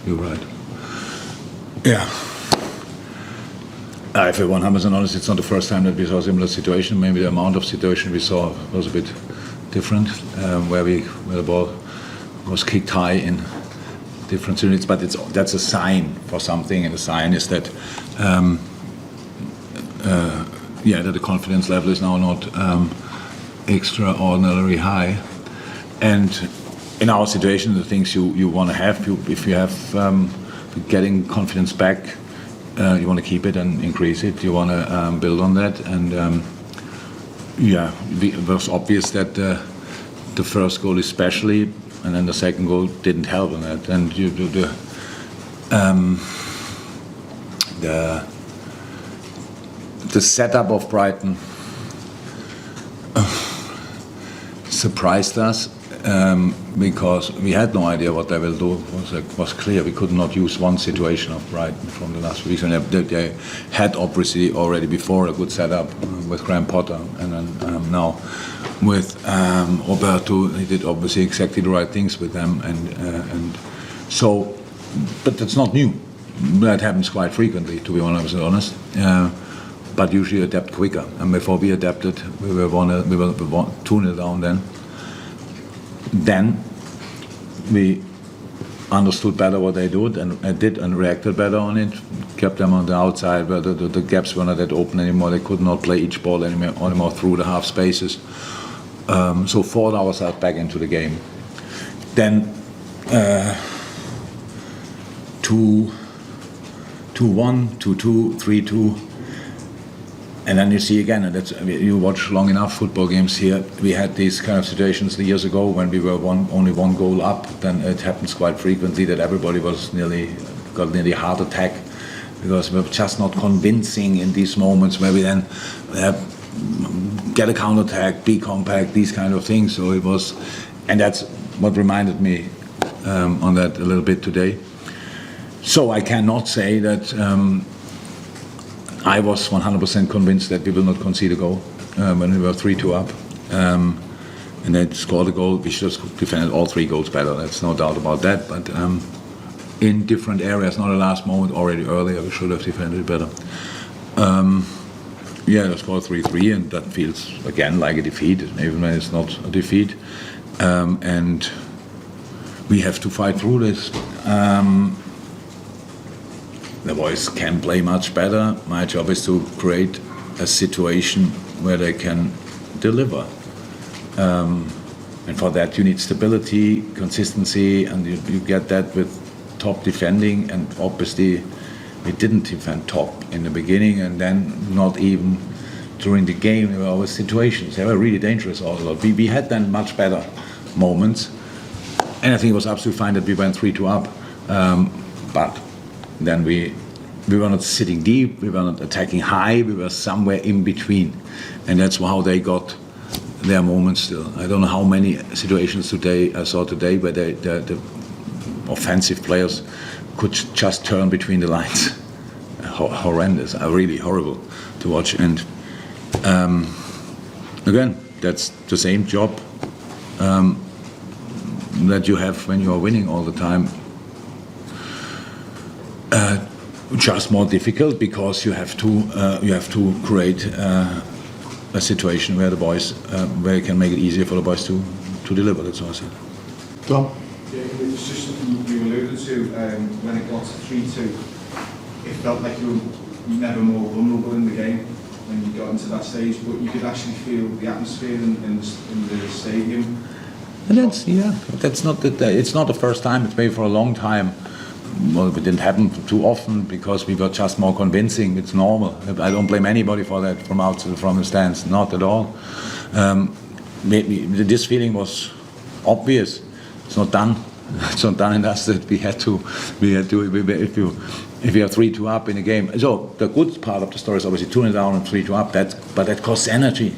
you're right. Yeah. If we're 100% honest, it's not the first time that we saw a similar situation. Maybe the amount of situation we saw was a bit different, where the ball was kicked high in different units, but that's a sign for something, and the sign is that that the confidence level is now not extraordinarily high. And in our situation, the things you want to have, if you have getting confidence back, you want to keep it and increase it. You want to build on that, and it was obvious that the first goal especially, and then the second goal didn't help on that. And you do the setup of Brighton surprised us because we had no idea what they will do. It was clear we could not use one situation of Brighton from the last weeks, and they had obviously already before a good setup with Graham Potter, and then now with Roberto, he did obviously exactly the right things with them, and so, but that's not new. That happens quite frequently, to be honest. But usually adapt quicker. And before we adapted, we were 2-0 down then. Then we understood better what they did and reacted better on it. Kept them on the outside where the gaps were not that open anymore. They could not play each ball anymore through the half spaces. So fought ourselves back into the game. Then 2-1, 2-2, 3-2. And then you see again, and you watch long enough football games here, we had these kind of situations years ago when we were only one goal up. Then it happens quite frequently that everybody got nearly a heart attack because we were just not convincing in these moments where we then get a counter-attack, be compact, these kind of things. So it was, and that's what reminded me on that a little bit today. So I cannot say that I was 100% convinced that we will not concede a goal when we were 3-2 up. And they scored a goal. We should have defended all 3 goals better. That's no doubt about that. But in different areas, not the last moment, already earlier, we should have defended it better. They scored 3-3, and that feels again like a defeat, even when it's not a defeat. And we have to fight through this. The boys can play much better. My job is to create a situation where they can deliver. And for that you need stability, consistency, and you get that with top defending. And obviously we didn't defend top in the beginning, and then not even during the game. There were always situations. They were really dangerous all along. We had then much better moments. And I think it was absolutely fine that we went 3-2 up. But then we were not sitting deep, we were not attacking high, we were somewhere in between. And that's how they got their moments still. I don't know how many situations I saw today where the offensive players could just turn between the lines. Horrendous, really horrible to watch. And again, that's the same job that you have when you are winning all the time. Just more difficult because you have to create a situation where the boys where you can make it easier for the boys to deliver. That's all I said. Tom? Yeah, it was just something you alluded to when it got to 3-2. It felt like you were never more vulnerable in the game when you got into that stage, but you could actually feel the atmosphere in the stadium. And that's not it's not the first time. It's maybe for a long time. Well, it didn't happen too often because we were just more convincing. It's normal. I don't blame anybody for that from the stands, not at all. Maybe this feeling was obvious. It's not done. It's not done in us that we had to. If you are 3-2 up in a game. So the good part of the story is obviously 2-0 down and 3-2 up. But that costs energy.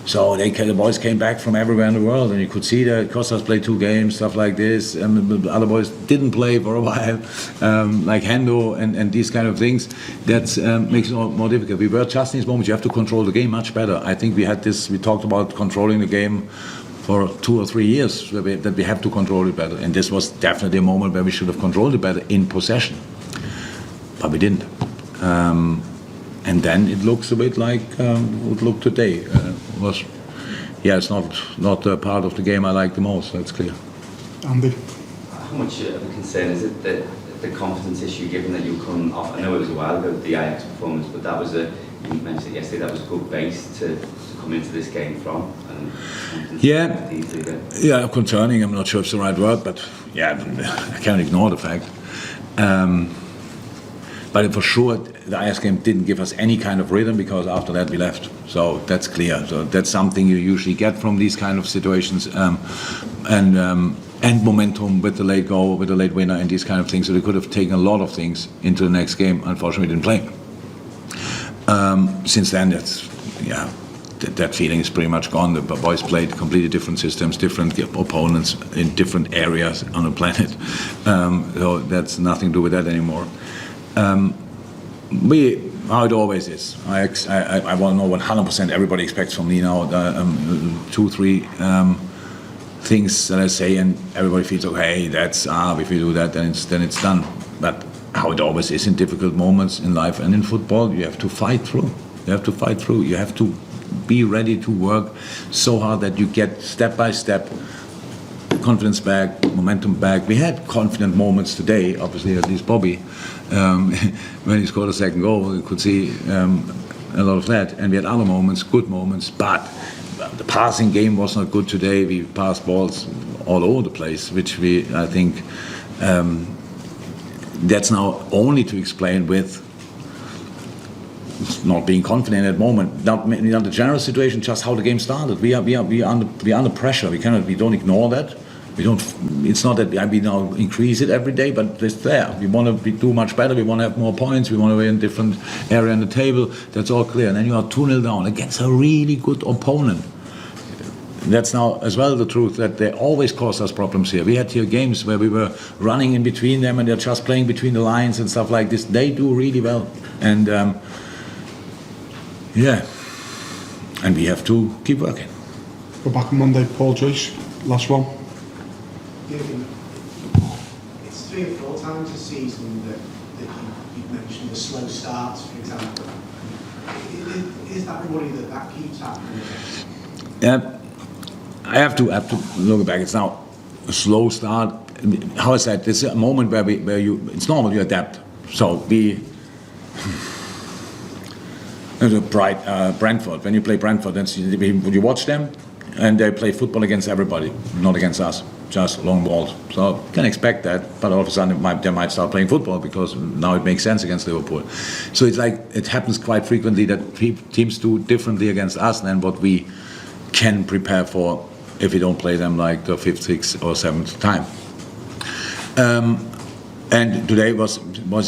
So the boys came back from everywhere in the world, and you could see that Costas played 2 games, stuff like this. And the other boys didn't play for a while, like Hendo and these kind of things. That makes it more difficult. We were just in these moments. You have to control the game much better. I think we had this. We talked about controlling the game for 2 or 3 years that we have to control it better. And this was definitely a moment where we should have controlled it better in possession. But we didn't. And then it looks a bit like it looked today. It's not a part of the game I like the most, that's clear. Andy? How much of a concern is it that the confidence issue, given that you come off, I know it was a while ago, the Ajax performance, but that was you mentioned it yesterday, that was a good base to come into this game from? Yeah, concerning, I'm not sure if it's the right word, but yeah, I can't ignore the fact. But for sure, the Ajax game didn't give us any kind of rhythm, because after that we left. So that's clear. So that's something you usually get from these kind of situations, and momentum with the late goal, with the late winner, and these kind of things. So they could have taken a lot of things into the next game. Unfortunately, didn't play. Since then, that feeling is pretty much gone. The boys played completely different systems, different opponents in different areas on the planet. So that's nothing to do with that anymore. How it always is. I want to know 100% everybody expects from me now 2-3 things that I say, and everybody feels okay. That's if you do that, then it's done. But how it always is in difficult moments in life and in football, you have to fight through. You have to be ready to work so hard that you get step by step confidence back, momentum back. We had confident moments today, obviously, at least Bobby. When he scored a second goal, you could see a lot of that. And we had other moments, good moments, but the passing game was not good today. We passed balls all over the place, which I think, that's now only to explain with not being confident at the moment. Not the general situation, just how the game started. We are under pressure. We don't ignore that. It's not that we now increase it every day, but it's there. We want to do much better. We want to have more points. We want to be in a different area on the table. That's all clear. And then you are 2-0 down against a really good opponent. That's now as well the truth that they always cause us problems here. We had here games where we were running in between them and they're just playing between the lines and stuff like this. They do really well. And and we have to keep working. Go back on Monday, Paul Joyce, last one. Jürgen, it's 3 or 4 times this season that you've mentioned the slow starts, for example. Is that a worry that keeps happening? Yeah, I have to look back. It's now a slow start. How I said, this is a moment where it's normal, you adapt. So Brentford, when you play Brentford, you watch them and they play football against everybody, not against us, just long balls. So you can expect that, but all of a sudden they might start playing football because now it makes sense against Liverpool. So it's like it happens quite frequently that teams do differently against us than what we can prepare for if we don't play them like the 5th, 6th or 7th time. And today was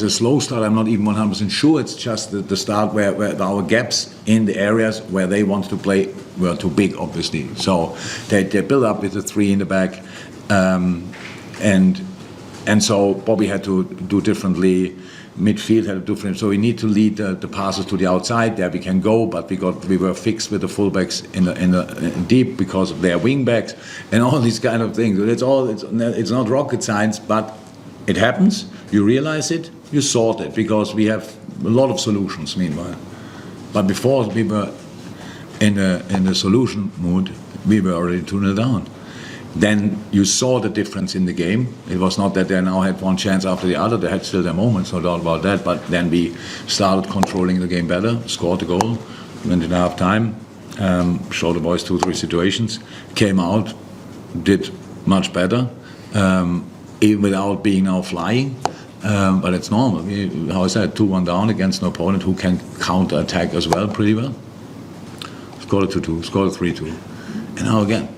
a slow start. I'm not even 100% sure. It's just the start where our gaps in the areas where they want to play were too big, obviously. So they build up with the 3 in the back, and so Bobby had to do differently. Midfield had to do different. So we need to lead the passes to the outside. There we can go, but we were fixed with the fullbacks in deep because of their wing backs and all these kind of things. It's not rocket science, but it happens, you realize it, you sort it, because we have a lot of solutions meanwhile. But before we were in the solution mood, we were already 2-0 down. Then you saw the difference in the game. It was not that they now had one chance after the other, they had still their moments, no doubt about that, but then we started controlling the game better, scored a goal, went in half time, showed the boys 2-3 situations, came out, did much better. Even without being now flying, but it's normal. How I said, 2-1 down against an opponent who can counter-attack as well pretty well. Scored a 2-2, scored a 3-2. And now again,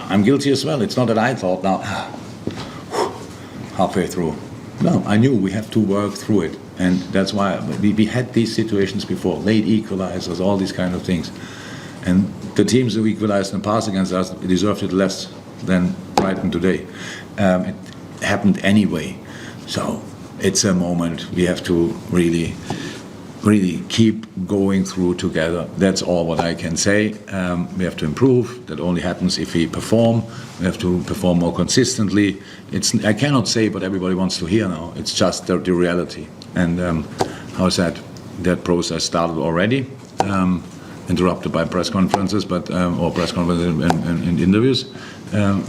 I'm guilty as well. It's not that I thought now, halfway through. No, I knew we have to work through it. And that's why we had these situations before, late equalizers, all these kind of things. And the teams who equalized in the past against us deserved it less than Brighton today. It happened anyway. So it's a moment we have to really really keep going through together. That's all what I can say. We have to improve. That only happens if we perform. We have to perform more consistently. I cannot say what everybody wants to hear now. It's just the reality. And how is that? That process started already, interrupted by press conferences, or press conferences and interviews.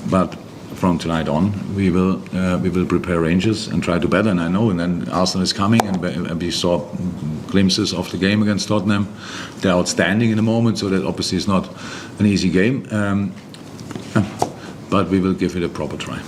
But from tonight on, we will prepare ranges and try to better. And I know, and then Arsenal is coming, and we saw glimpses of the game against Tottenham. They're outstanding in the moment, so that obviously is not an easy game. But we will give it a proper try.